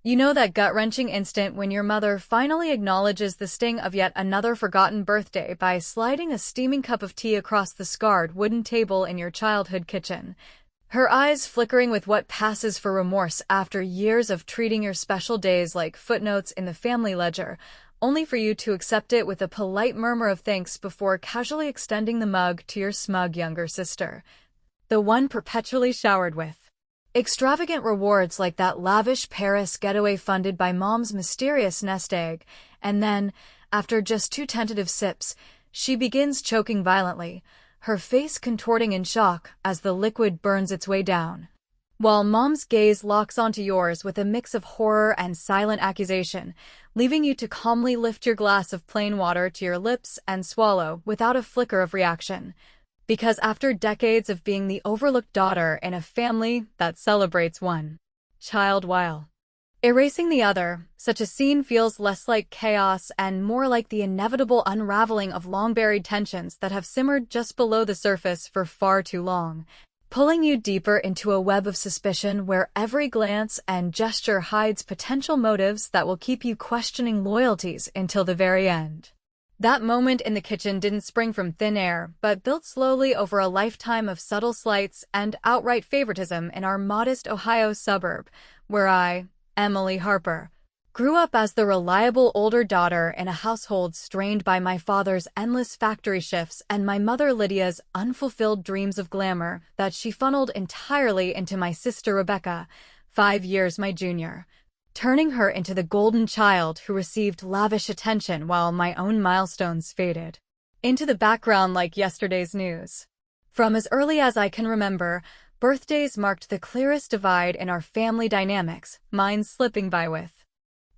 You know that gut-wrenching instant when your mother finally acknowledges the sting of yet another forgotten birthday by sliding a steaming cup of tea across the scarred wooden table in your childhood kitchen. Her eyes flickering with what passes for remorse after years of treating your special days like footnotes in the family ledger, only for you to accept it with a polite murmur of thanks before casually extending the mug to your smug younger sister. The one perpetually showered with extravagant rewards like that lavish Paris getaway funded by mom's mysterious nest egg, and then, after just two tentative sips, she begins choking violently, her face contorting in shock as the liquid burns its way down. While mom's gaze locks onto yours with a mix of horror and silent accusation, leaving you to calmly lift your glass of plain water to your lips and swallow without a flicker of reaction. Because after decades of being the overlooked daughter in a family that celebrates one child while erasing the other, such a scene feels less like chaos and more like the inevitable unraveling of long-buried tensions that have simmered just below the surface for far too long, pulling you deeper into a web of suspicion where every glance and gesture hides potential motives that will keep you questioning loyalties until the very end. That moment in the kitchen didn't spring from thin air, but built slowly over a lifetime of subtle slights and outright favoritism in our modest Ohio suburb, where I, Emily Harper, grew up as the reliable older daughter in a household strained by my father's endless factory shifts and my mother Lydia's unfulfilled dreams of glamour that she funneled entirely into my sister Rebecca, 5 years my junior, turning her into the golden child who received lavish attention while my own milestones faded into the background like yesterday's news. From as early as I can remember, birthdays marked the clearest divide in our family dynamics, mine slipping by with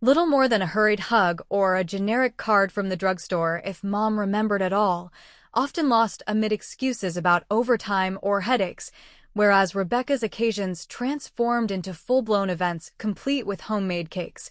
little more than a hurried hug or a generic card from the drugstore if mom remembered at all, often lost amid excuses about overtime or headaches, whereas Rebecca's occasions transformed into full-blown events complete with homemade cakes,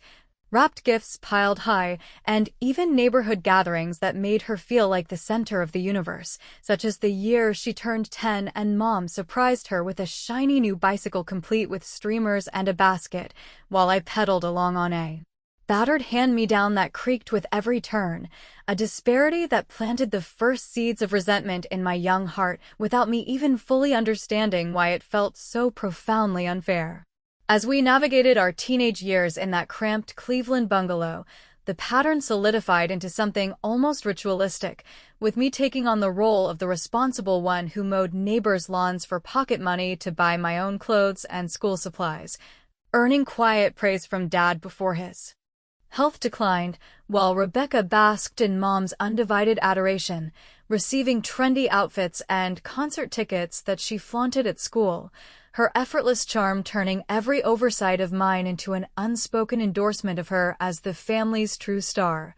wrapped gifts piled high, and even neighborhood gatherings that made her feel like the center of the universe, such as the year she turned 10 and mom surprised her with a shiny new bicycle complete with streamers and a basket, while I pedaled along on a battered hand-me-down that creaked with every turn, a disparity that planted the first seeds of resentment in my young heart without me even fully understanding why it felt so profoundly unfair. As we navigated our teenage years in that cramped Cleveland bungalow, the pattern solidified into something almost ritualistic, with me taking on the role of the responsible one who mowed neighbors' lawns for pocket money to buy my own clothes and school supplies, earning quiet praise from Dad before his health declined, while Rebecca basked in mom's undivided adoration, receiving trendy outfits and concert tickets that she flaunted at school, her effortless charm turning every oversight of mine into an unspoken endorsement of her as the family's true star.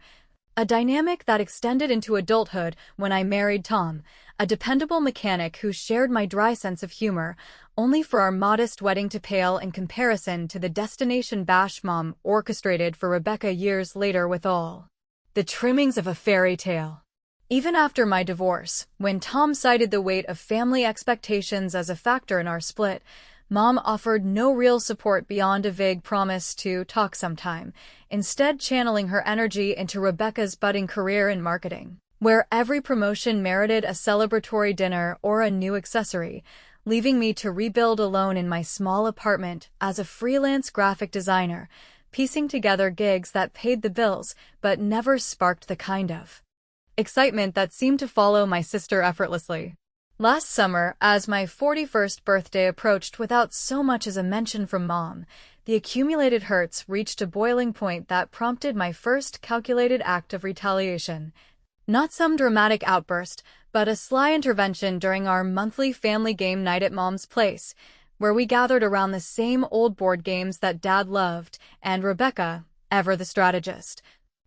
A dynamic that extended into adulthood when I married Tom, a dependable mechanic who shared my dry sense of humor, only for our modest wedding to pale in comparison to the destination bash Mom orchestrated for Rebecca years later with all the trimmings of a fairy tale. Even after my divorce, when Tom cited the weight of family expectations as a factor in our split, Mom offered no real support beyond a vague promise to talk sometime, instead channeling her energy into Rebecca's budding career in marketing, where every promotion merited a celebratory dinner or a new accessory, leaving me to rebuild alone in my small apartment as a freelance graphic designer, piecing together gigs that paid the bills but never sparked the kind of excitement that seemed to follow my sister effortlessly. Last summer, as my 41st birthday approached without so much as a mention from Mom, the accumulated hurts reached a boiling point that prompted my first calculated act of retaliation. Not some dramatic outburst, but a sly intervention during our monthly family game night at Mom's place, where we gathered around the same old board games that Dad loved, and Rebecca, ever the strategist,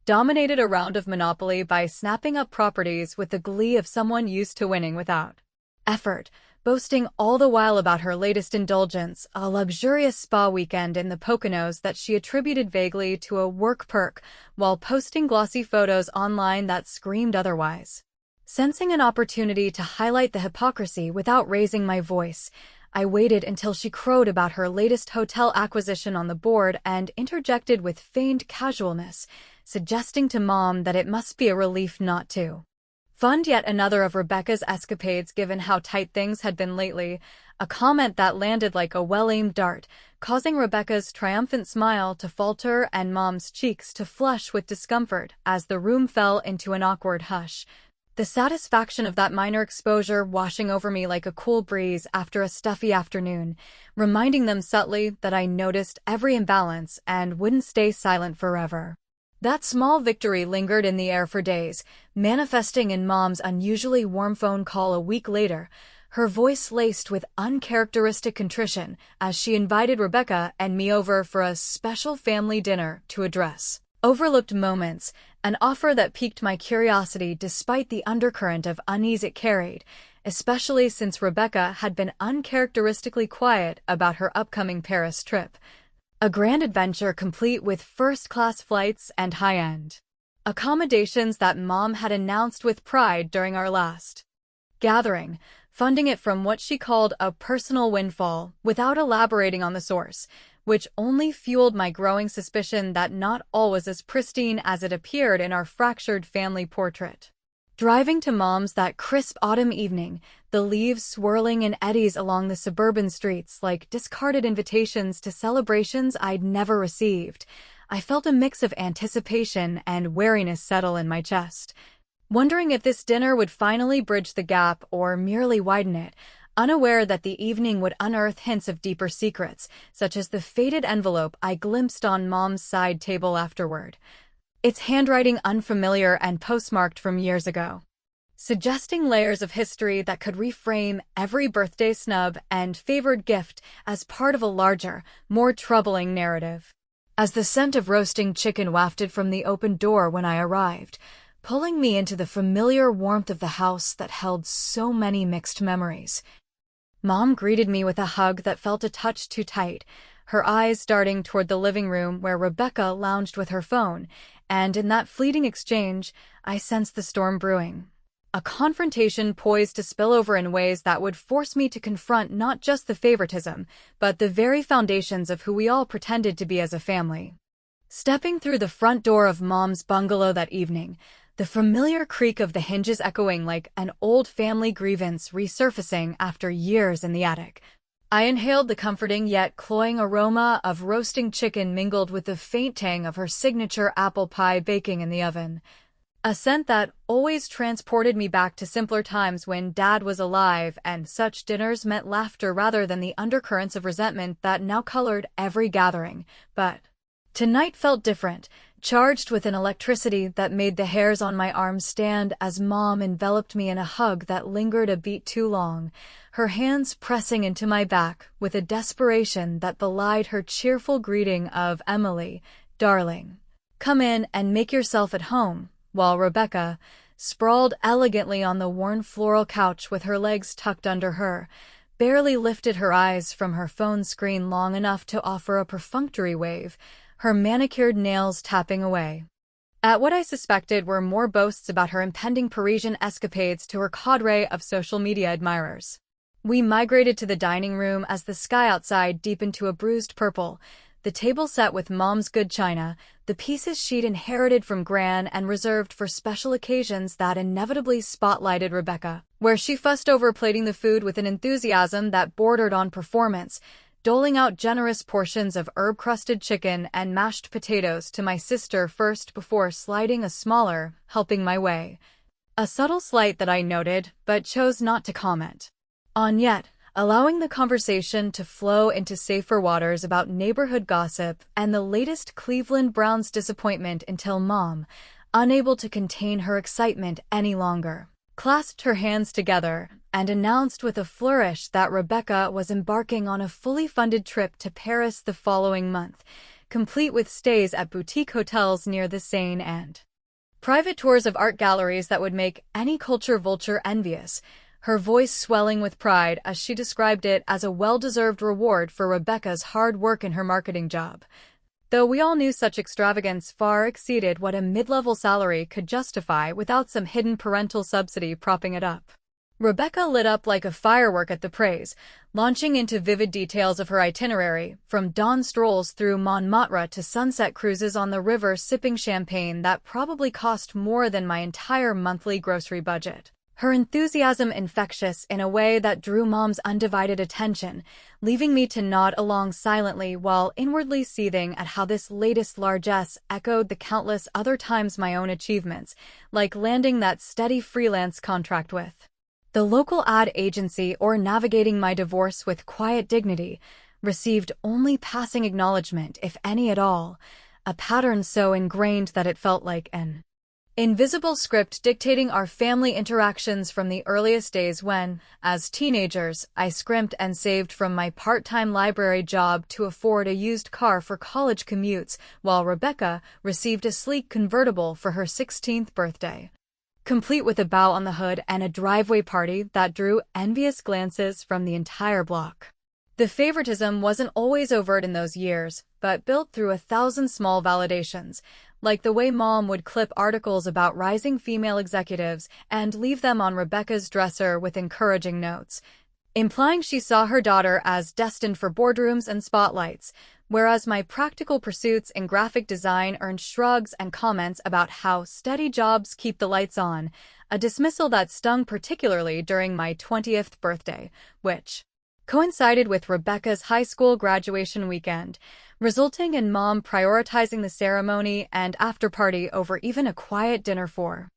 dominated a round of Monopoly by snapping up properties with the glee of someone used to winning without effort, boasting all the while about her latest indulgence, a luxurious spa weekend in the Poconos that she attributed vaguely to a work perk, while posting glossy photos online that screamed otherwise. Sensing an opportunity to highlight the hypocrisy without raising my voice, I waited until she crowed about her latest hotel acquisition on the board and interjected with feigned casualness, suggesting to Mom that it must be a relief not to fund yet another of Rebecca's escapades given how tight things had been lately, a comment that landed like a well-aimed dart, causing Rebecca's triumphant smile to falter and Mom's cheeks to flush with discomfort as the room fell into an awkward hush. The satisfaction of that minor exposure washing over me like a cool breeze after a stuffy afternoon, reminding them subtly that I noticed every imbalance and wouldn't stay silent forever. That small victory lingered in the air for days, manifesting in Mom's unusually warm phone call a week later, her voice laced with uncharacteristic contrition as she invited Rebecca and me over for a special family dinner to address overlooked moments, an offer that piqued my curiosity despite the undercurrent of unease it carried, especially since Rebecca had been uncharacteristically quiet about her upcoming Paris trip. A grand adventure complete with first-class flights and high-end accommodations that Mom had announced with pride during our last gathering, funding it from what she called a personal windfall without elaborating on the source, which only fueled my growing suspicion that not all was as pristine as it appeared in our fractured family portrait. Driving to Mom's that crisp autumn evening, the leaves swirling in eddies along the suburban streets like discarded invitations to celebrations I'd never received, I felt a mix of anticipation and wariness settle in my chest. Wondering if this dinner would finally bridge the gap or merely widen it, unaware that the evening would unearth hints of deeper secrets, such as the faded envelope I glimpsed on Mom's side table afterward. Its handwriting unfamiliar and postmarked from years ago, suggesting layers of history that could reframe every birthday snub and favored gift as part of a larger, more troubling narrative. As the scent of roasting chicken wafted from the open door when I arrived, pulling me into the familiar warmth of the house that held so many mixed memories, Mom greeted me with a hug that felt a touch too tight, her eyes darting toward the living room where Rebecca lounged with her phone, and in that fleeting exchange, I sensed the storm brewing. A confrontation poised to spill over in ways that would force me to confront not just the favoritism, but the very foundations of who we all pretended to be as a family. Stepping through the front door of Mom's bungalow that evening, the familiar creak of the hinges echoing like an old family grievance resurfacing after years in the attic, I inhaled the comforting yet cloying aroma of roasting chicken mingled with the faint tang of her signature apple pie baking in the oven. A scent that always transported me back to simpler times when Dad was alive and such dinners meant laughter rather than the undercurrents of resentment that now colored every gathering. But tonight felt different, charged with an electricity that made the hairs on my arms stand as Mom enveloped me in a hug that lingered a beat too long, her hands pressing into my back with a desperation that belied her cheerful greeting of "Emily, darling, come in and make yourself at home," while Rebecca, sprawled elegantly on the worn floral couch with her legs tucked under her, barely lifted her eyes from her phone screen long enough to offer a perfunctory wave, her manicured nails tapping away at what I suspected were more boasts about her impending Parisian escapades to her cadre of social media admirers. We migrated to the dining room as the sky outside deepened to a bruised purple, the table set with Mom's good china, the pieces she'd inherited from Gran and reserved for special occasions that inevitably spotlighted Rebecca, where she fussed over plating the food with an enthusiasm that bordered on performance, doling out generous portions of herb-crusted chicken and mashed potatoes to my sister first before sliding a smaller, helping my way. A subtle slight that I noted, but chose not to comment on yet, allowing the conversation to flow into safer waters about neighborhood gossip and the latest Cleveland Browns disappointment until Mom, unable to contain her excitement any longer, clasped her hands together and announced with a flourish that Rebecca was embarking on a fully funded trip to Paris the following month, complete with stays at boutique hotels near the Seine and private tours of art galleries that would make any culture vulture envious, her voice swelling with pride as she described it as a well-deserved reward for Rebecca's hard work in her marketing job. Though we all knew such extravagance far exceeded what a mid-level salary could justify without some hidden parental subsidy propping it up. Rebecca lit up like a firework at the praise, launching into vivid details of her itinerary, from dawn strolls through Montmartre to sunset cruises on the river sipping champagne that probably cost more than my entire monthly grocery budget. Her enthusiasm infectious in a way that drew Mom's undivided attention, leaving me to nod along silently while inwardly seething at how this latest largesse echoed the countless other times my own achievements, like landing that steady freelance contract with the local ad agency or navigating my divorce with quiet dignity, received only passing acknowledgement, if any at all, a pattern so ingrained that it felt like an invisible script dictating our family interactions from the earliest days when, as teenagers, I scrimped and saved from my part-time library job to afford a used car for college commutes, while Rebecca received a sleek convertible for her 16th birthday, complete with a bow on the hood and a driveway party that drew envious glances from the entire block. The favoritism wasn't always overt in those years, but built through 1,000 small validations, like the way Mom would clip articles about rising female executives and leave them on Rebecca's dresser with encouraging notes, implying she saw her daughter as destined for boardrooms and spotlights, whereas my practical pursuits in graphic design earned shrugs and comments about how steady jobs keep the lights on, a dismissal that stung particularly during my 20th birthday, which coincided with Rebecca's high school graduation weekend, resulting in Mom prioritizing the ceremony and after-party over even a quiet dinner for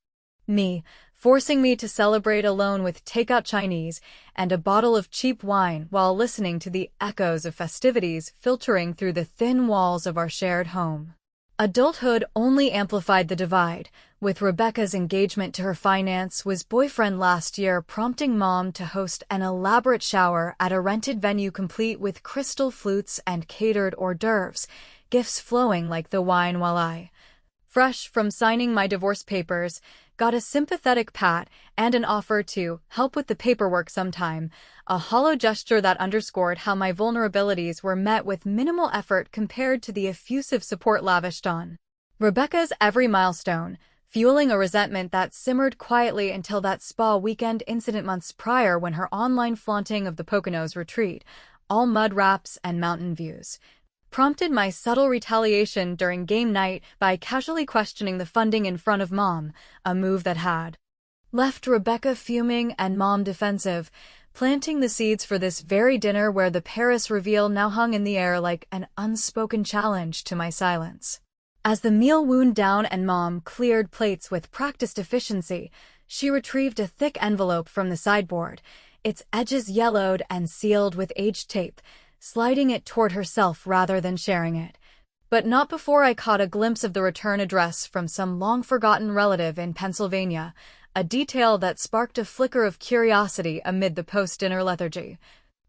me, forcing me to celebrate alone with takeout Chinese and a bottle of cheap wine while listening to the echoes of festivities filtering through the thin walls of our shared home. Adulthood only amplified the divide, with Rebecca's engagement to her finance boyfriend last year prompting Mom to host an elaborate shower at a rented venue complete with crystal flutes and catered hors d'oeuvres, gifts flowing like the wine while I, fresh from signing my divorce papers, got a sympathetic pat and an offer to help with the paperwork sometime, a hollow gesture that underscored how my vulnerabilities were met with minimal effort compared to the effusive support lavished on Rebecca's every milestone, fueling a resentment that simmered quietly until that spa weekend incident months prior when her online flaunting of the Poconos retreat, all mud wraps and mountain views, prompted my subtle retaliation during game night by casually questioning the funding in front of Mom, a move that had left Rebecca fuming and Mom defensive, planting the seeds for this very dinner where the Paris reveal now hung in the air like an unspoken challenge to my silence. As the meal wound down and Mom cleared plates with practiced efficiency, she retrieved a thick envelope from the sideboard, its edges yellowed and sealed with aged tape, sliding it toward herself rather than sharing it. But not before I caught a glimpse of the return address from some long-forgotten relative in Pennsylvania, a detail that sparked a flicker of curiosity amid the post-dinner lethargy,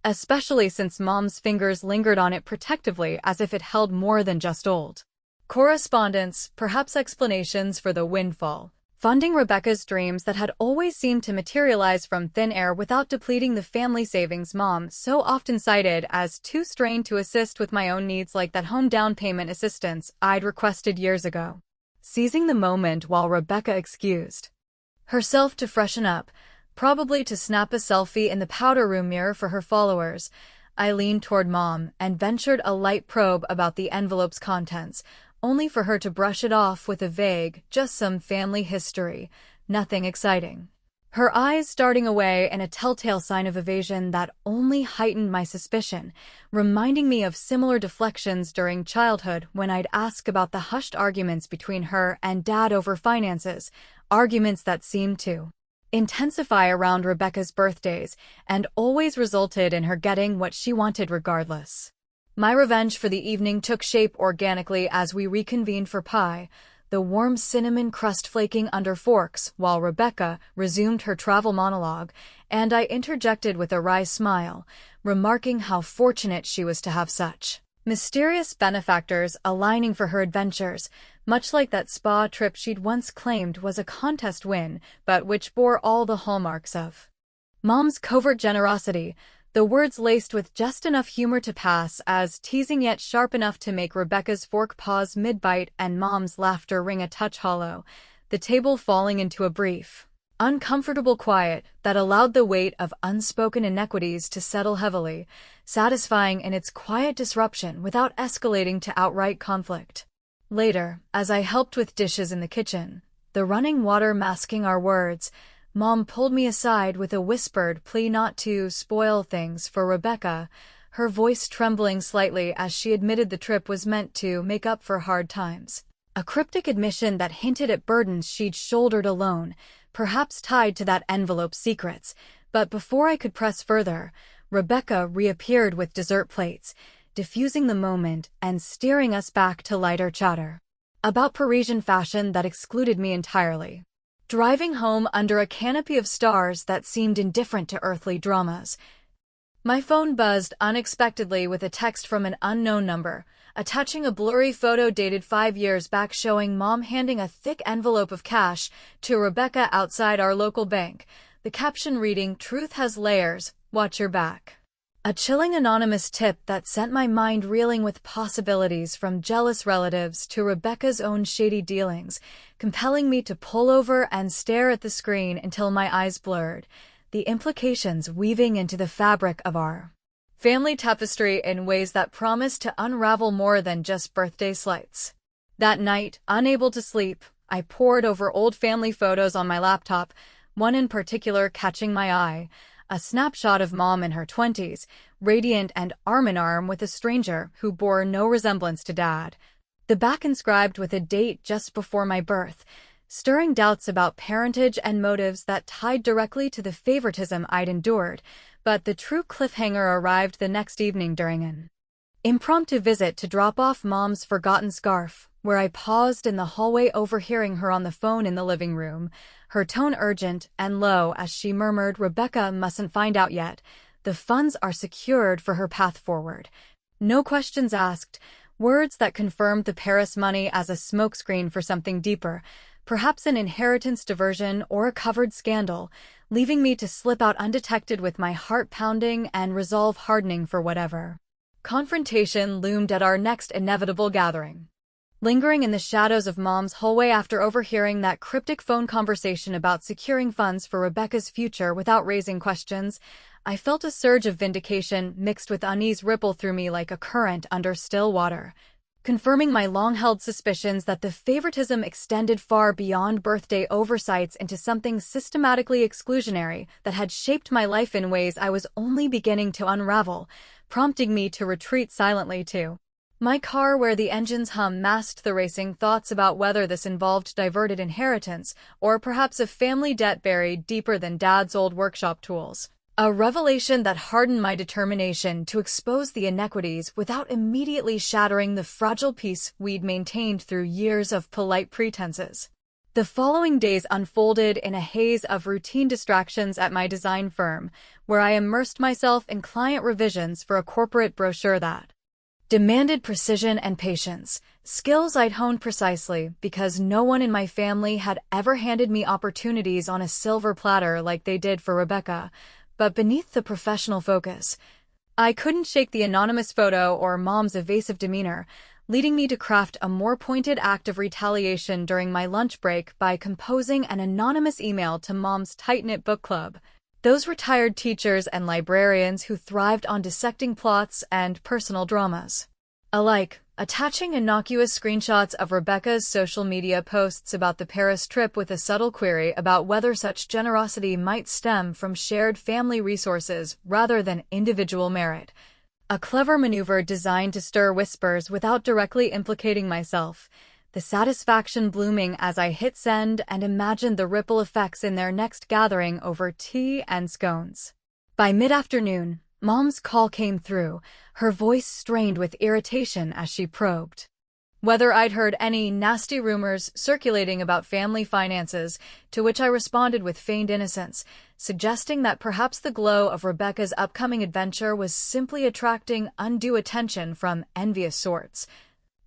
especially since Mom's fingers lingered on it protectively as if it held more than just old correspondence, perhaps explanations for the windfall, funding Rebecca's dreams that had always seemed to materialize from thin air without depleting the family savings Mom so often cited as too strained to assist with my own needs, like that home down payment assistance I'd requested years ago. Seizing the moment while Rebecca excused herself to freshen up, probably to snap a selfie in the powder room mirror for her followers, I leaned toward Mom and ventured a light probe about the envelope's contents, only for her to brush it off with a vague, just some family history, nothing exciting. Her eyes darting away in a telltale sign of evasion that only heightened my suspicion, reminding me of similar deflections during childhood when I'd ask about the hushed arguments between her and Dad over finances, arguments that seemed to intensify around Rebecca's birthdays and always resulted in her getting what she wanted regardless. My revenge for the evening took shape organically as we reconvened for pie, the warm cinnamon crust flaking under forks while Rebecca resumed her travel monologue, and I interjected with a wry smile, remarking how fortunate she was to have such mysterious benefactors aligning for her adventures, much like that spa trip she'd once claimed was a contest win, but which bore all the hallmarks of Mom's covert generosity, the words laced with just enough humor to pass as teasing yet sharp enough to make Rebecca's fork pause mid-bite and Mom's laughter ring a touch hollow, the table falling into a brief, Uncomfortable quiet that allowed the weight of unspoken inequities to settle heavily, satisfying in its quiet disruption without escalating to outright conflict. Later, as I helped with dishes in the kitchen, the running water masking our words, Mom pulled me aside with a whispered plea not to spoil things for Rebecca, her voice trembling slightly as she admitted the trip was meant to make up for hard times. A cryptic admission that hinted at burdens she'd shouldered alone, perhaps tied to that envelope's secrets. But before I could press further, Rebecca reappeared with dessert plates, diffusing the moment and steering us back to lighter chatter about Parisian fashion that excluded me entirely. Driving home under a canopy of stars that seemed indifferent to earthly dramas, my phone buzzed unexpectedly with a text from an unknown number, attaching a blurry photo dated 5 years back showing Mom handing a thick envelope of cash to Rebecca outside our local bank, the caption reading, "Truth has layers, watch your back." A chilling anonymous tip that sent my mind reeling with possibilities from jealous relatives to Rebecca's own shady dealings, compelling me to pull over and stare at the screen until my eyes blurred, the implications weaving into the fabric of our family tapestry in ways that promised to unravel more than just birthday slights. That night, unable to sleep, I pored over old family photos on my laptop, one in particular catching my eye, a snapshot of Mom in her 20s, radiant and arm-in-arm with a stranger who bore no resemblance to Dad. The back inscribed with a date just before my birth, stirring doubts about parentage and motives that tied directly to the favoritism I'd endured, but the true cliffhanger arrived the next evening during an impromptu visit to drop off Mom's forgotten scarf, where I paused in the hallway overhearing her on the phone in the living room, her tone urgent and low as she murmured, "Rebecca mustn't find out yet. The funds are secured for her path forward. No questions asked," words that confirmed the Paris money as a smokescreen for something deeper, perhaps an inheritance diversion or a covered scandal, leaving me to slip out undetected with my heart pounding and resolve hardening for whatever confrontation loomed at our next inevitable gathering. Lingering in the shadows of Mom's hallway after overhearing that cryptic phone conversation about securing funds for Rebecca's future without raising questions, I felt a surge of vindication mixed with unease ripple through me like a current under still water, confirming my long-held suspicions that the favoritism extended far beyond birthday oversights into something systematically exclusionary that had shaped my life in ways I was only beginning to unravel, prompting me to retreat silently to my car where the engine's hum masked the racing thoughts about whether this involved diverted inheritance or perhaps a family debt buried deeper than Dad's old workshop tools. A revelation that hardened my determination to expose the inequities without immediately shattering the fragile peace we'd maintained through years of polite pretenses. The following days unfolded in a haze of routine distractions at my design firm, where I immersed myself in client revisions for a corporate brochure that demanded precision and patience, skills I'd honed precisely because no one in my family had ever handed me opportunities on a silver platter like they did for Rebecca. But beneath the professional focus, I couldn't shake the anonymous photo or Mom's evasive demeanor, leading me to craft a more pointed act of retaliation during my lunch break by composing an anonymous email to Mom's tight-knit book club, those retired teachers and librarians who thrived on dissecting plots and personal dramas alike, attaching innocuous screenshots of Rebecca's social media posts about the Paris trip with a subtle query about whether such generosity might stem from shared family resources rather than individual merit. A clever maneuver designed to stir whispers without directly implicating myself, the satisfaction blooming as I hit send and imagined the ripple effects in their next gathering over tea and scones. By mid-afternoon, Mom's call came through, her voice strained with irritation as she probed whether I'd heard any nasty rumors circulating about family finances, to which I responded with feigned innocence, suggesting that perhaps the glow of Rebecca's upcoming adventure was simply attracting undue attention from envious sorts.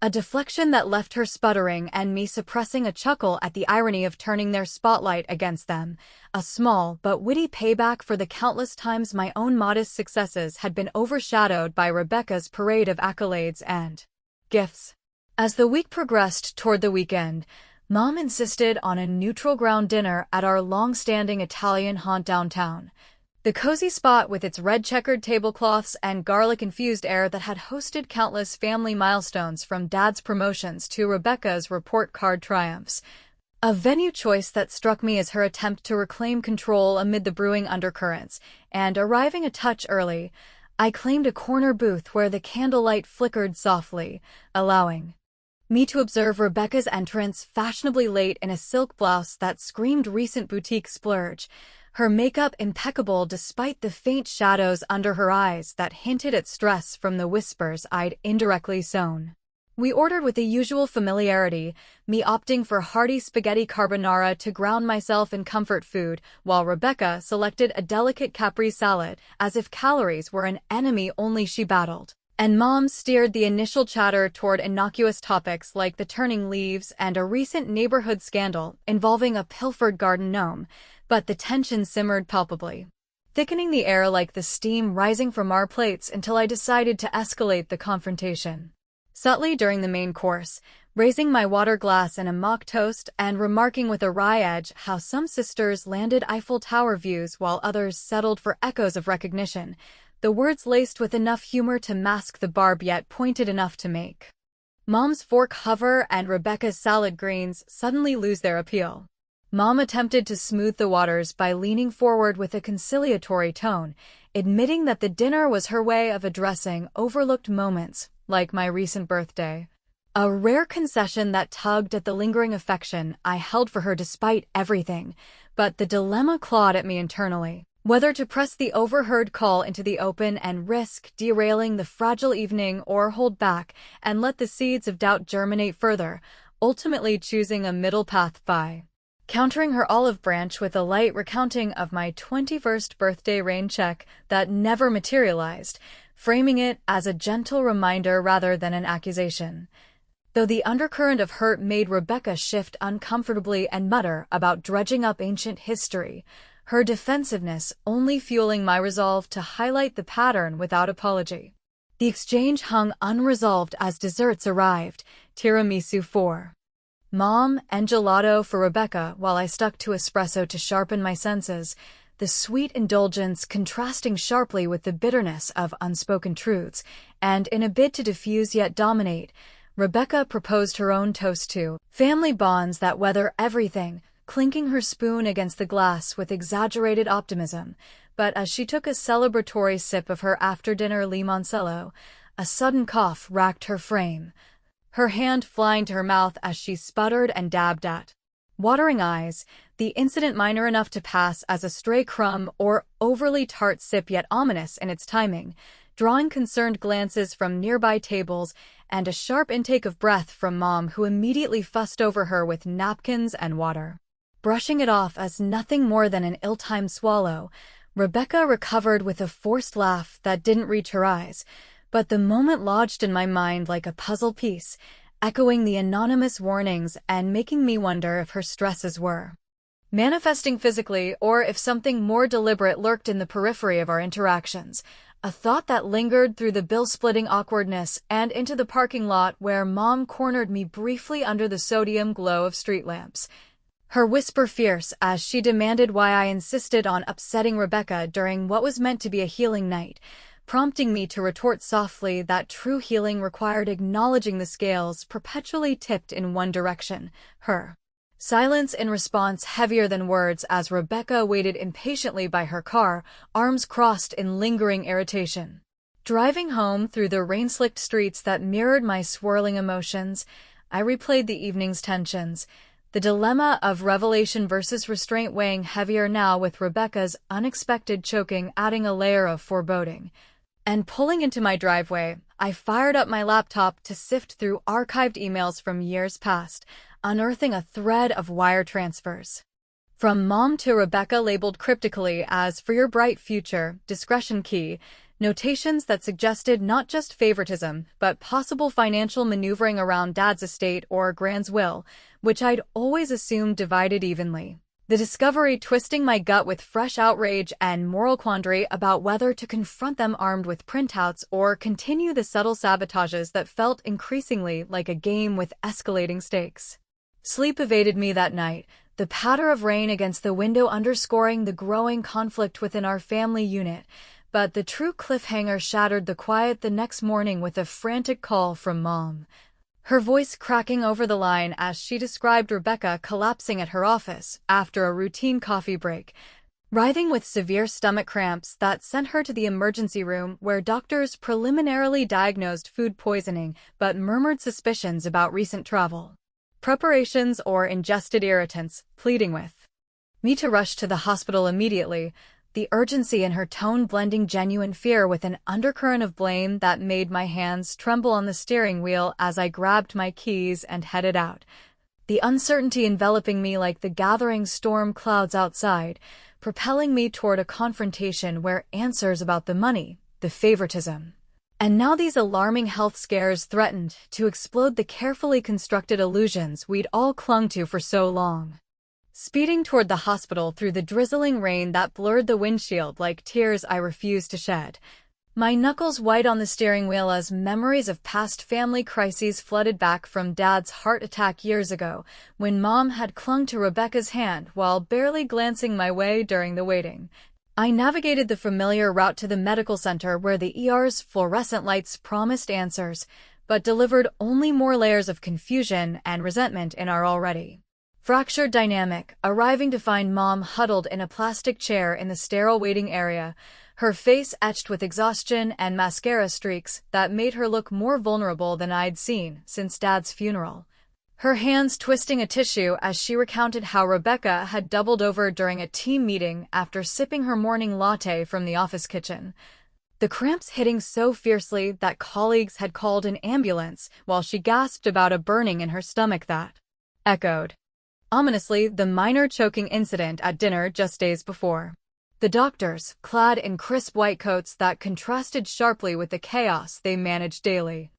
A deflection that left her sputtering and me suppressing a chuckle at the irony of turning their spotlight against them, a small but witty payback for the countless times my own modest successes had been overshadowed by Rebecca's parade of accolades and gifts. As the week progressed toward the weekend, Mom insisted on a neutral ground dinner at our long-standing Italian haunt downtown. The cozy spot with its red checkered tablecloths and garlic-infused air that had hosted countless family milestones from Dad's promotions to Rebecca's report card triumphs. A venue choice that struck me as her attempt to reclaim control amid the brewing undercurrents, and arriving a touch early, I claimed a corner booth where the candlelight flickered softly, allowing me to observe Rebecca's entrance fashionably late in a silk blouse that screamed recent boutique splurge, her makeup impeccable despite the faint shadows under her eyes that hinted at stress from the whispers I'd indirectly sown. We ordered with the usual familiarity, me opting for hearty spaghetti carbonara to ground myself in comfort food, while Rebecca selected a delicate Capri salad, as if calories were an enemy only she battled. And Mom steered the initial chatter toward innocuous topics like the turning leaves and a recent neighborhood scandal involving a pilfered garden gnome, but the tension simmered palpably, thickening the air like the steam rising from our plates until I decided to escalate the confrontation. Subtly during the main course, raising my water glass in a mock toast and remarking with a wry edge how some sisters landed Eiffel Tower views while others settled for echoes of recognition, the words laced with enough humor to mask the barb yet pointed enough to make Mom's fork hover and Rebecca's salad greens suddenly lose their appeal. Mom attempted to smooth the waters by leaning forward with a conciliatory tone, admitting that the dinner was her way of addressing overlooked moments, like my recent birthday. A rare concession that tugged at the lingering affection I held for her despite everything, but the dilemma clawed at me internally. Whether to press the overheard call into the open and risk derailing the fragile evening or hold back and let the seeds of doubt germinate further, ultimately choosing a middle path by countering her olive branch with a light recounting of my 21st birthday rain check that never materialized, framing it as a gentle reminder rather than an accusation. Though the undercurrent of hurt made Rebecca shift uncomfortably and mutter about dredging up ancient history, her defensiveness only fueling my resolve to highlight the pattern without apology. The exchange hung unresolved as desserts arrived, tiramisu for Mom and gelato for Rebecca while I stuck to espresso to sharpen my senses, the sweet indulgence contrasting sharply with the bitterness of unspoken truths, and in a bid to diffuse yet dominate, Rebecca proposed her own toast to family bonds that weather everything, clinking her spoon against the glass with exaggerated optimism, but as she took a celebratory sip of her after-dinner limoncello, a sudden cough racked her frame, her hand flying to her mouth as she sputtered and dabbed at watering eyes, the incident minor enough to pass as a stray crumb or overly tart sip yet ominous in its timing, drawing concerned glances from nearby tables and a sharp intake of breath from Mom who immediately fussed over her with napkins and water. Brushing it off as nothing more than an ill-timed swallow, Rebecca recovered with a forced laugh that didn't reach her eyes, but the moment lodged in my mind like a puzzle piece, echoing the anonymous warnings and making me wonder if her stresses were manifesting physically or if something more deliberate lurked in the periphery of our interactions, a thought that lingered through the bill-splitting awkwardness and into the parking lot where Mom cornered me briefly under the sodium glow of street lamps. Her whisper fierce as she demanded why I insisted on upsetting Rebecca during what was meant to be a healing night, prompting me to retort softly that true healing required acknowledging the scales perpetually tipped in one direction, her silence in response heavier than words as Rebecca waited impatiently by her car, arms crossed in lingering irritation. Driving home through the rain-slicked streets that mirrored my swirling emotions, I replayed the evening's tensions, the dilemma of revelation versus restraint weighing heavier now with Rebecca's unexpected choking adding a layer of foreboding. And pulling into my driveway, I fired up my laptop to sift through archived emails from years past, unearthing a thread of wire transfers. From Mom to Rebecca labeled cryptically as "for your bright future, discretion key," notations that suggested not just favoritism, but possible financial maneuvering around Dad's estate or Grand's will, which I'd always assumed divided evenly. The discovery twisting my gut with fresh outrage and moral quandary about whether to confront them armed with printouts or continue the subtle sabotages that felt increasingly like a game with escalating stakes. Sleep evaded me that night, the patter of rain against the window underscoring the growing conflict within our family unit, but the true cliffhanger shattered the quiet the next morning with a frantic call from Mom. Her voice cracking over the line as she described Rebecca collapsing at her office after a routine coffee break, writhing with severe stomach cramps that sent her to the emergency room where doctors preliminarily diagnosed food poisoning but murmured suspicions about recent travel, preparations, or ingested irritants, pleading with me to rush to the hospital immediately, the urgency in her tone blending genuine fear with an undercurrent of blame that made my hands tremble on the steering wheel as I grabbed my keys and headed out, the uncertainty enveloping me like the gathering storm clouds outside, propelling me toward a confrontation where answers about the money, the favoritism, and now these alarming health scares threatened to explode the carefully constructed illusions we'd all clung to for so long. Speeding toward the hospital through the drizzling rain that blurred the windshield like tears I refused to shed, my knuckles white on the steering wheel as memories of past family crises flooded back from Dad's heart attack years ago, when Mom had clung to Rebecca's hand while barely glancing my way during the waiting. I navigated the familiar route to the medical center where the ER's fluorescent lights promised answers, but delivered only more layers of confusion and resentment in our already fractured dynamic, arriving to find Mom huddled in a plastic chair in the sterile waiting area, her face etched with exhaustion and mascara streaks that made her look more vulnerable than I'd seen since Dad's funeral. Her hands twisting a tissue as she recounted how Rebecca had doubled over during a team meeting after sipping her morning latte from the office kitchen, the cramps hitting so fiercely that colleagues had called an ambulance while she gasped about a burning in her stomach that echoed ominously the minor choking incident at dinner just days before. The doctors, clad in crisp white coats that contrasted sharply with the chaos they managed daily,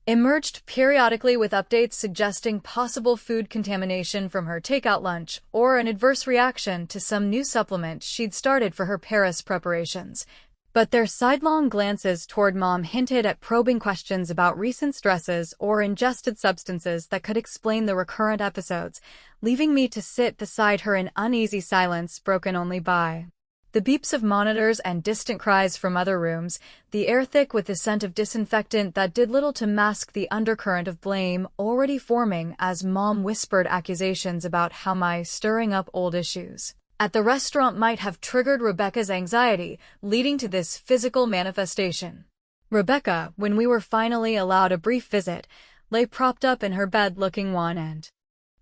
emerged periodically with updates suggesting possible food contamination from her takeout lunch or an adverse reaction to some new supplement she'd started for her Paris preparations. But their sidelong glances toward Mom hinted at probing questions about recent stresses or ingested substances that could explain the recurrent episodes, leaving me to sit beside her in uneasy silence broken only by the beeps of monitors and distant cries from other rooms, the air thick with the scent of disinfectant that did little to mask the undercurrent of blame already forming as Mom whispered accusations about how my stirring up old issues at the restaurant might have triggered Rebecca's anxiety, leading to this physical manifestation. Rebecca, when we were finally allowed a brief visit, lay propped up in her bed looking wan and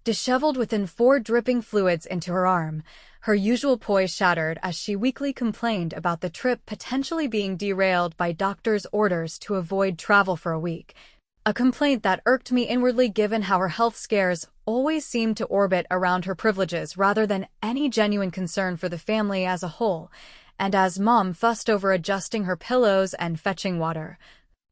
disheveled within 4 dripping fluids into her arm, her usual poise shattered as she weakly complained about the trip potentially being derailed by doctor's orders to avoid travel for a week. A complaint that irked me inwardly given how her health scares always seemed to orbit around her privileges rather than any genuine concern for the family as a whole, and as Mom fussed over adjusting her pillows and fetching water,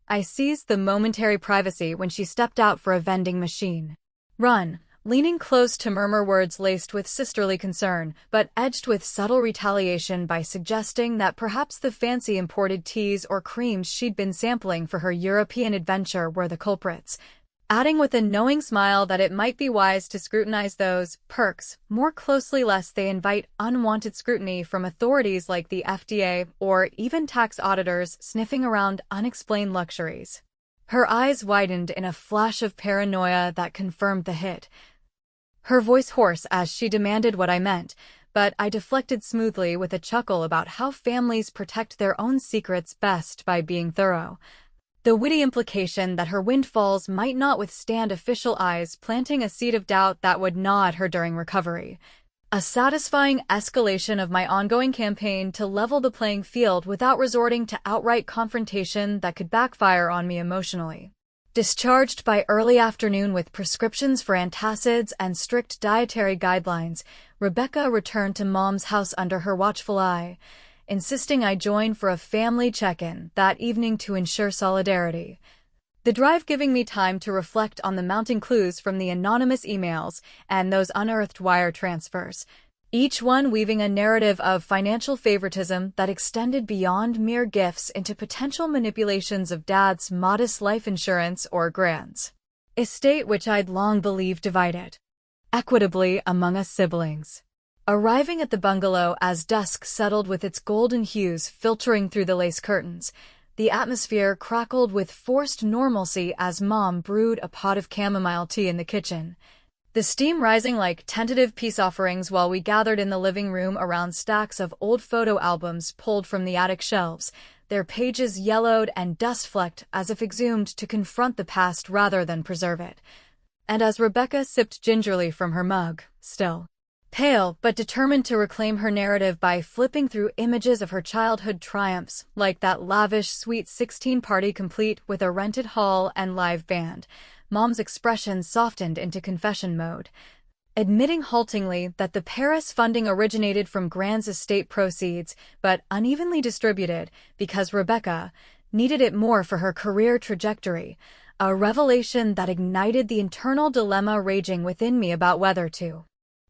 I seized the momentary privacy when she stepped out for a vending machine run, leaning close to murmur words laced with sisterly concern, but edged with subtle retaliation by suggesting that perhaps the fancy imported teas or creams she'd been sampling for her European adventure were the culprits, adding with a knowing smile that it might be wise to scrutinize those perks more closely lest they invite unwanted scrutiny from authorities like the FDA or even tax auditors sniffing around unexplained luxuries. Her eyes widened in a flash of paranoia that confirmed the hit, her voice hoarse as she demanded what I meant, but I deflected smoothly with a chuckle about how families protect their own secrets best by being thorough, the witty implication that her windfalls might not withstand official eyes planting a seed of doubt that would gnaw at her during recovery. A satisfying escalation of my ongoing campaign to level the playing field without resorting to outright confrontation that could backfire on me emotionally. Discharged by early afternoon with prescriptions for antacids and strict dietary guidelines, Rebecca returned to Mom's house under her watchful eye, insisting I join for a family check-in that evening to ensure solidarity. The drive giving me time to reflect on the mounting clues from the anonymous emails and those unearthed wire transfers, each one weaving a narrative of financial favoritism that extended beyond mere gifts into potential manipulations of Dad's modest life insurance or grants estate, which I'd long believed divided equitably among us siblings. Arriving at the bungalow as dusk settled with its golden hues filtering through the lace curtains, the atmosphere crackled with forced normalcy as Mom brewed a pot of chamomile tea in the kitchen, the steam rising like tentative peace offerings while we gathered in the living room around stacks of old photo albums pulled from the attic shelves, their pages yellowed and dust-flecked as if exhumed to confront the past rather than preserve it. And as Rebecca sipped gingerly from her mug, still pale but determined to reclaim her narrative by flipping through images of her childhood triumphs, like that lavish Sweet 16 party complete with a rented hall and live band, Mom's expression softened into confession mode, admitting haltingly that the Paris funding originated from Grand's estate proceeds, but unevenly distributed because Rebecca needed it more for her career trajectory, a revelation that ignited the internal dilemma raging within me about whether to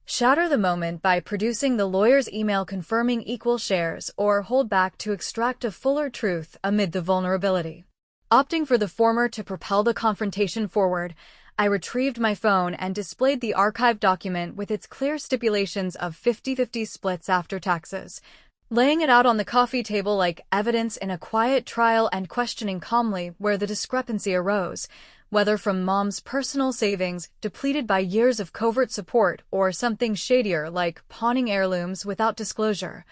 shatter the moment by producing the lawyer's email confirming equal shares or hold back to extract a fuller truth amid the vulnerability. Opting for the former to propel the confrontation forward, I retrieved my phone and displayed the archived document with its clear stipulations of 50-50 splits after taxes, laying it out on the coffee table like evidence in a quiet trial and questioning calmly where the discrepancy arose, whether from Mom's personal savings depleted by years of covert support or something shadier like pawning heirlooms without disclosure.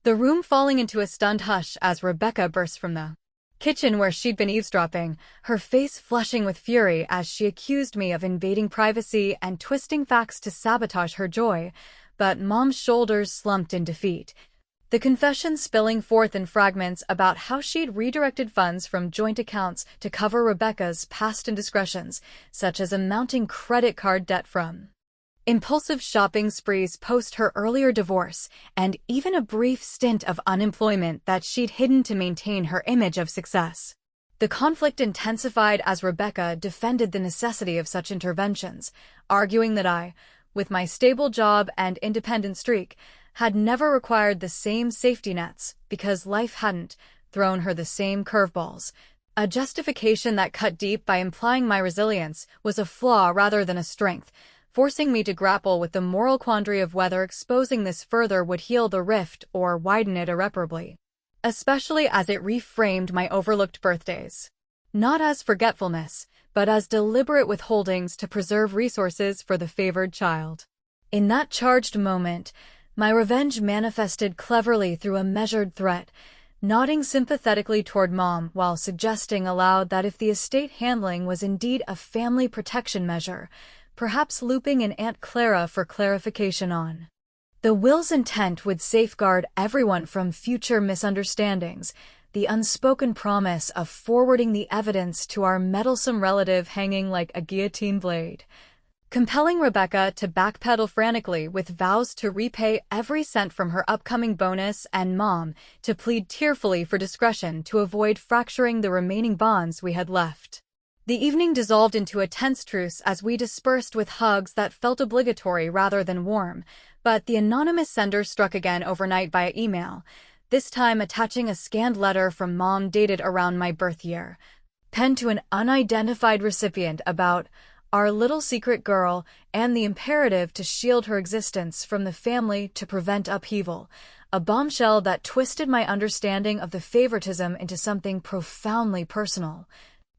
The room falling into a stunned hush as Rebecca burst from the kitchen where she'd been eavesdropping, her face flushing with fury as she accused me of invading privacy and twisting facts to sabotage her joy, but Mom's shoulders slumped in defeat, the confession spilling forth in fragments about how she'd redirected funds from joint accounts to cover Rebecca's past indiscretions, such as a mounting credit card debt from impulsive shopping sprees post her earlier divorce, and even a brief stint of unemployment that she'd hidden to maintain her image of success. The conflict intensified as Rebecca defended the necessity of such interventions, arguing that I, with my stable job and independent streak, had never required the same safety nets because life hadn't thrown her the same curveballs, a justification that cut deep by implying my resilience was a flaw rather than a strength, forcing me to grapple with the moral quandary of whether exposing this further would heal the rift or widen it irreparably, especially as it reframed my overlooked birthdays, not as forgetfulness, but as deliberate withholdings to preserve resources for the favored child. In that charged moment, my revenge manifested cleverly through a measured threat, nodding sympathetically toward Mom while suggesting aloud that if the estate handling was indeed a family protection measure, perhaps looping in Aunt Clara for clarification on the will's intent would safeguard everyone from future misunderstandings, the unspoken promise of forwarding the evidence to our meddlesome relative hanging like a guillotine blade, compelling Rebecca to backpedal frantically with vows to repay every cent from her upcoming bonus and Mom to plead tearfully for discretion to avoid fracturing the remaining bonds we had left. The evening dissolved into a tense truce as we dispersed with hugs that felt obligatory rather than warm, but the anonymous sender struck again overnight via email, this time attaching a scanned letter from Mom dated around my birth year, penned to an unidentified recipient about our little secret girl and the imperative to shield her existence from the family to prevent upheaval, a bombshell that twisted my understanding of the favoritism into something profoundly personal,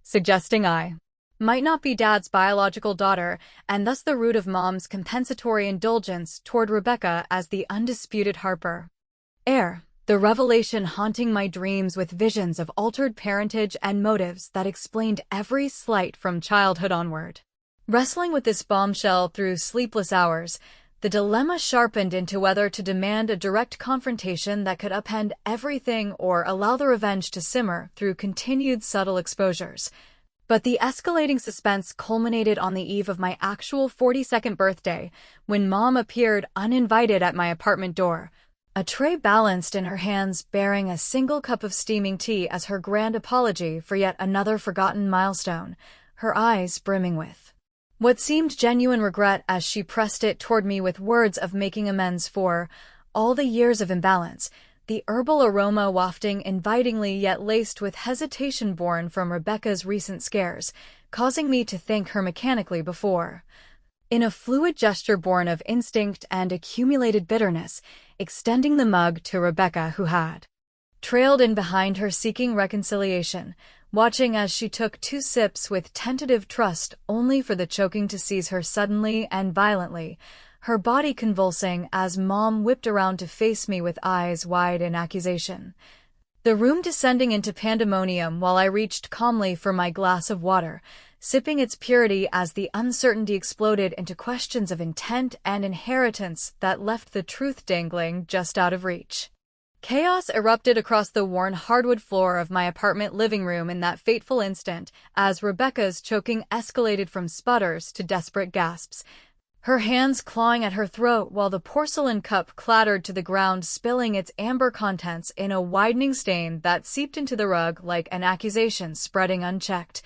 suggesting I might not be Dad's biological daughter and thus the root of Mom's compensatory indulgence toward Rebecca as the undisputed Harper heir, the revelation haunting my dreams with visions of altered parentage and motives that explained every slight from childhood onward. Wrestling with this bombshell through sleepless hours, the dilemma sharpened into whether to demand a direct confrontation that could upend everything or allow the revenge to simmer through continued subtle exposures. But the escalating suspense culminated on the eve of my actual 42nd birthday, when Mom appeared uninvited at my apartment door, a tray balanced in her hands bearing a single cup of steaming tea as her grand apology for yet another forgotten milestone, her eyes brimming with what seemed genuine regret as she pressed it toward me with words of making amends for all the years of imbalance, the herbal aroma wafting invitingly yet laced with hesitation born from Rebecca's recent scares, causing me to thank her mechanically before in a fluid gesture born of instinct and accumulated bitterness, extending the mug to Rebecca, who had trailed in behind her seeking reconciliation, watching as she took 2 sips with tentative trust only for the choking to seize her suddenly and violently, her body convulsing as Mom whipped around to face me with eyes wide in accusation. The room descending into pandemonium while I reached calmly for my glass of water, sipping its purity as the uncertainty exploded into questions of intent and inheritance that left the truth dangling just out of reach. Chaos erupted across the worn hardwood floor of my apartment living room in that fateful instant as Rebecca's choking escalated from sputters to desperate gasps, her hands clawing at her throat while the porcelain cup clattered to the ground, spilling its amber contents in a widening stain that seeped into the rug like an accusation spreading unchecked.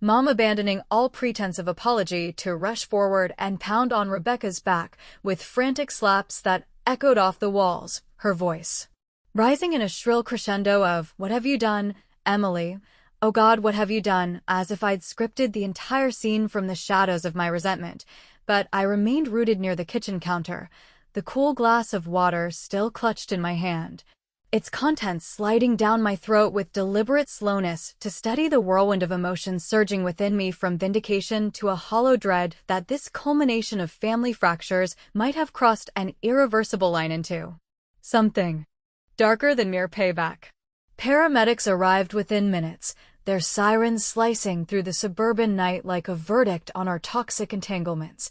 Mom abandoning all pretense of apology to rush forward and pound on Rebecca's back with frantic slaps that echoed off the walls, her voice rising in a shrill crescendo of, "What have you done, Emily? Oh God, what have you done?" as if I'd scripted the entire scene from the shadows of my resentment. But I remained rooted near the kitchen counter, the cool glass of water still clutched in my hand, its contents sliding down my throat with deliberate slowness to steady the whirlwind of emotions surging within me, from vindication to a hollow dread that this culmination of family fractures might have crossed an irreversible line into something darker than mere payback. Paramedics arrived within minutes, their sirens slicing through the suburban night like a verdict on our toxic entanglements,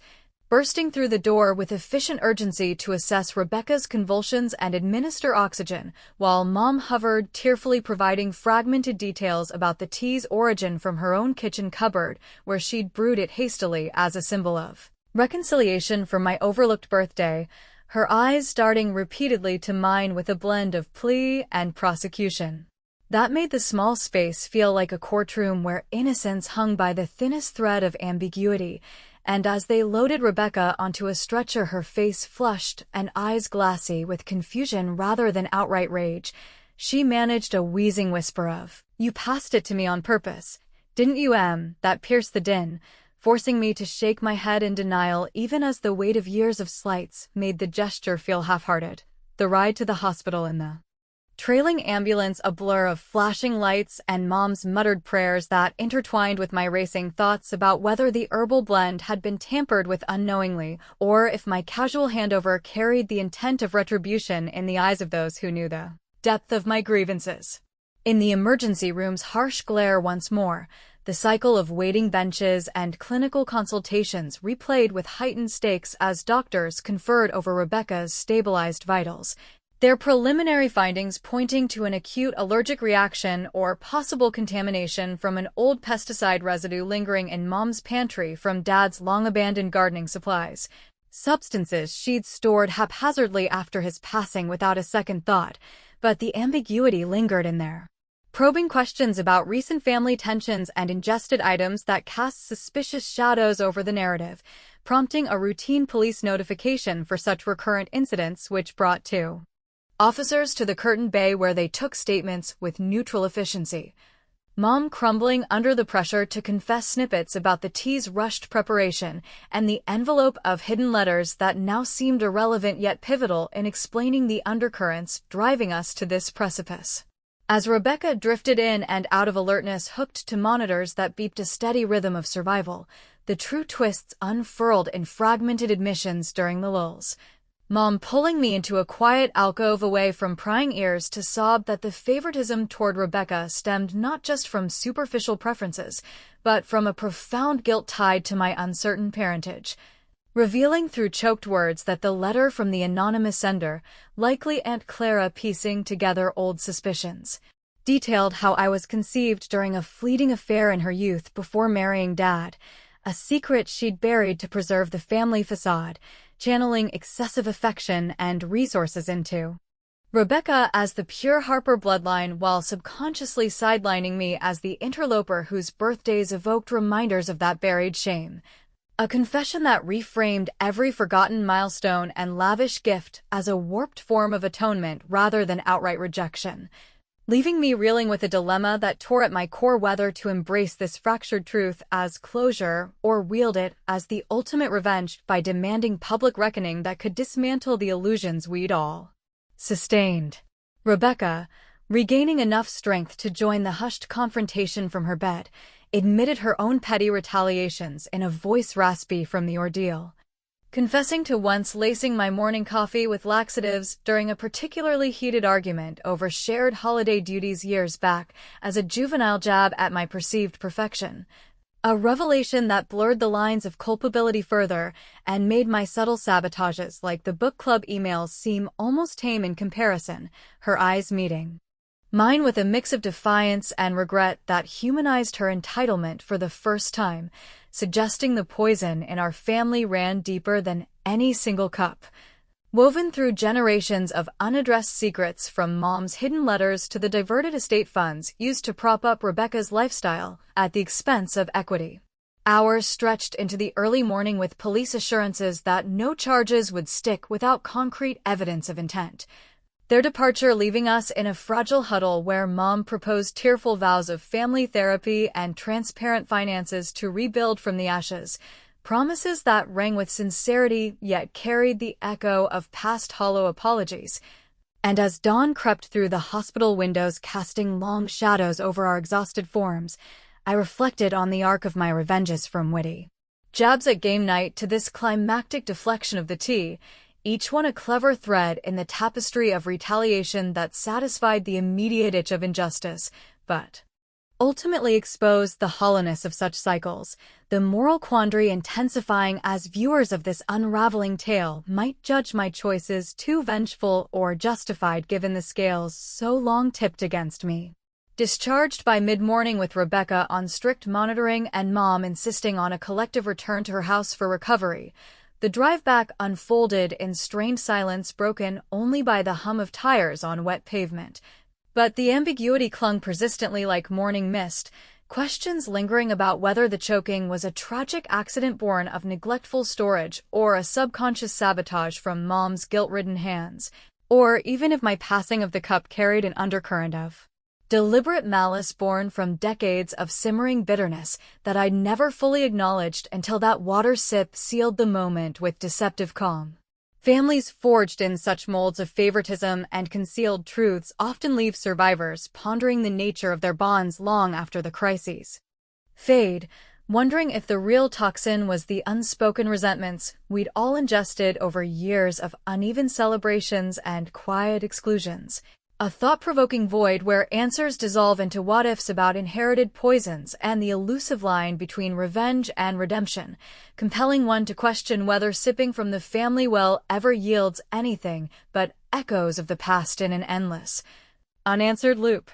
bursting through the door with efficient urgency to assess Rebecca's convulsions and administer oxygen, while Mom hovered, tearfully providing fragmented details about the tea's origin from her own kitchen cupboard, where she'd brewed it hastily as a symbol of reconciliation for my overlooked birthday, her eyes darting repeatedly to mine with a blend of plea and prosecution. That made the small space feel like a courtroom where innocence hung by the thinnest thread of ambiguity, and as they loaded Rebecca onto a stretcher, her face flushed and eyes glassy with confusion rather than outright rage, she managed a wheezing whisper of, "You passed it to me on purpose, didn't you, Em?" that pierced the din, forcing me to shake my head in denial even as the weight of years of slights made the gesture feel half-hearted. The ride to the hospital in the trailing ambulance, a blur of flashing lights and Mom's muttered prayers that intertwined with my racing thoughts about whether the herbal blend had been tampered with unknowingly, or if my casual handover carried the intent of retribution in the eyes of those who knew the depth of my grievances. In the emergency room's harsh glare once more, the cycle of waiting benches and clinical consultations replayed with heightened stakes as doctors conferred over Rebecca's stabilized vitals, their preliminary findings pointing to an acute allergic reaction or possible contamination from an old pesticide residue lingering in Mom's pantry from Dad's long-abandoned gardening supplies, substances she'd stored haphazardly after his passing without a second thought, but the ambiguity lingered in there. Probing questions about recent family tensions and ingested items that cast suspicious shadows over the narrative, prompting a routine police notification for such recurrent incidents, which brought 2 officers to the curtain bay where they took statements with neutral efficiency. Mom crumbling under the pressure to confess snippets about the tea's rushed preparation and the envelope of hidden letters that now seemed irrelevant yet pivotal in explaining the undercurrents driving us to this precipice. As Rebecca drifted in and out of alertness, hooked to monitors that beeped a steady rhythm of survival, the true twists unfurled in fragmented admissions during the lulls. Mom pulling me into a quiet alcove away from prying ears to sob that the favoritism toward Rebecca stemmed not just from superficial preferences, but from a profound guilt tied to my uncertain parentage, revealing through choked words that the letter from the anonymous sender, likely Aunt Clara piecing together old suspicions, detailed how I was conceived during a fleeting affair in her youth before marrying Dad, a secret she'd buried to preserve the family facade, channeling excessive affection and resources into Rebecca as the pure Harper bloodline while subconsciously sidelining me as the interloper whose birthdays evoked reminders of that buried shame. A confession that reframed every forgotten milestone and lavish gift as a warped form of atonement rather than outright rejection. leaving me reeling with a dilemma that tore at my core whether to embrace this fractured truth as closure or wield it as the ultimate revenge by demanding public reckoning that could dismantle the illusions we'd all sustained. Rebecca, regaining enough strength to join the hushed confrontation from her bed, admitted her own petty retaliations in a voice raspy from the ordeal, confessing to once lacing my morning coffee with laxatives during a particularly heated argument over shared holiday duties years back as a juvenile jab at my perceived perfection. A revelation that blurred the lines of culpability further and made my subtle sabotages like the book club emails seem almost tame in comparison, her eyes meeting mine with a mix of defiance and regret that humanized her entitlement for the first time, suggesting the poison in our family ran deeper than any single cup. Woven through generations of unaddressed secrets from Mom's hidden letters to the diverted estate funds used to prop up Rebecca's lifestyle at the expense of equity. Hours stretched into the early morning with police assurances that no charges would stick without concrete evidence of intent. Their departure leaving us in a fragile huddle where Mom proposed tearful vows of family therapy and transparent finances to rebuild from the ashes, promises that rang with sincerity yet carried the echo of past hollow apologies. And as dawn crept through the hospital windows casting long shadows over our exhausted forms, I reflected on the arc of my revenges from witty jabs at game night to this climactic deflection of the tea, each one a clever thread in the tapestry of retaliation that satisfied the immediate itch of injustice, but ultimately exposed the hollowness of such cycles, the moral quandary intensifying as viewers of this unraveling tale might judge my choices too vengeful or justified given the scales so long tipped against me. Discharged by mid-morning with Rebecca on strict monitoring and Mom insisting on a collective return to her house for recovery, the drive back unfolded in strained silence broken only by the hum of tires on wet pavement. But the ambiguity clung persistently like morning mist, questions lingering about whether the choking was a tragic accident born of neglectful storage or a subconscious sabotage from Mom's guilt-ridden hands, or even if my passing of the cup carried an undercurrent of deliberate malice born from decades of simmering bitterness that I'd never fully acknowledged until that water sip sealed the moment with deceptive calm. Families forged in such molds of favoritism and concealed truths often leave survivors pondering the nature of their bonds long after the crises fade, wondering if the real toxin was the unspoken resentments we'd all ingested over years of uneven celebrations and quiet exclusions. A thought-provoking void where answers dissolve into what-ifs about inherited poisons and the elusive line between revenge and redemption, compelling one to question whether sipping from the family well ever yields anything but echoes of the past in an endless, unanswered loop.